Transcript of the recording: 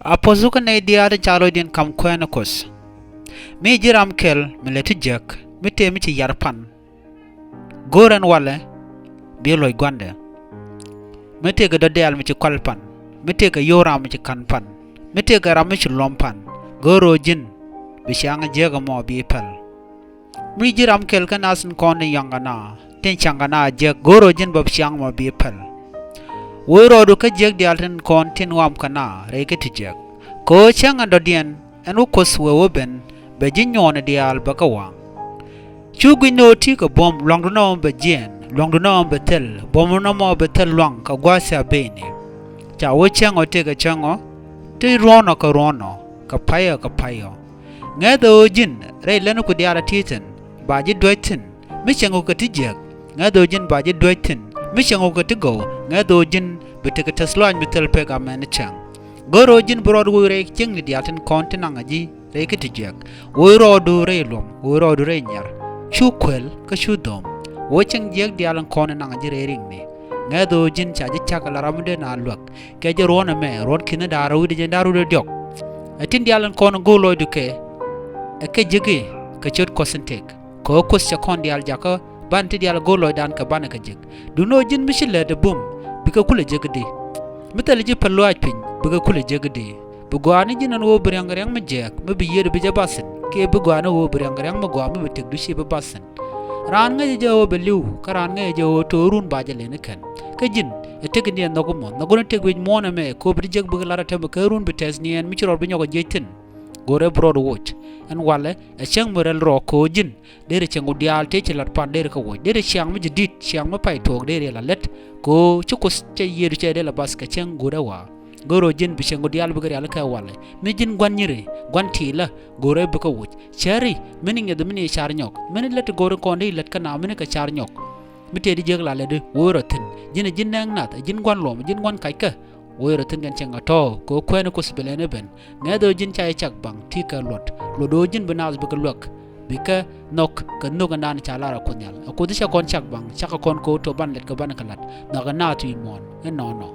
Apozuka na idiada chalo din kam kwenakos. Mi jiram kel mileti jak mite michi yarpan. Goran wale biloy gwande. Mite ga dodel michi kwalpan. Mite ga yoram michi kanpan. Mite ga ramichi lompan. Goro jin bishanga jega mo bipel. Mi jiram kel kanasin konde yangana. Tin changana jak goro jin babshang mo bipel. Woyrodu ka jeg dialten kon tin wam kana reke tijek ko changa dodien enu kos woben be jinyon dial bakawang chugi no ti ka bom longdo be jen longdo be tel bom no mo be tel long ka gwasa bene cha wo chango te ka chango te rono ka payo ngado jin re lenu ku diala titen baji doitin mi chango ka tijek ngado jin baji doitin mi chango ka tigo ngado jin biteke tasloan bitel pega menchang goro jin broadway re ching ni diaten kontinanga ji re kitijek woyrodu re lom woyrodu re nyar chukwel ka chudom wocheng jek dialan kontinanga ji re ring ni ngado jin chaji chakala ramde na lwak ke je rona me ron kina daru de daru de diok atin dialan kon golo duke ke jege ka chot kosentek ko kos cha kon dial jaka banti dial golo dan ka banaka jek duno jin mishile de bum bika kule jegede mitali ji pallo apin bika kule jegede bugwani jinan wo briangarang majek mabi yede bija basin ke bugwana wo briangarang magwa mabi tegdu shi ba basin ran nga je wo beliu karan nga je wo torun bajale ne kan kajin etegni nogomo nogona tegwe mona me ko brijek bugala ta bakarun bites ni en michro binyo jetin gore broad watch en wale e chang morel ro ko jin dere changu dial te chelat pan dere ko wo dere chang mi dit chang ma pai tok dere la let ko chukos che yeru che de la bas ka chang gore wa goro jin bi changu dial bugari ala ka wale mi jin gwanyire gwanti la gore bu ko wo chari mini nged mini char nyok mini let gore ko ndi let kana mini ka char nyok mi te di jeg la le de woro tin jin nang nat jin gwan lom jin gwan kai ka woyro tingen chenga to ko kwene ko sibelene ben ngado jin chai chak bang tika lot lodo jin benaz be lok bika nok ka noga nan chala ra kunyal ko disha kon chak bang chaka kon ko to ban let ka ban kalat na ga na tu mon no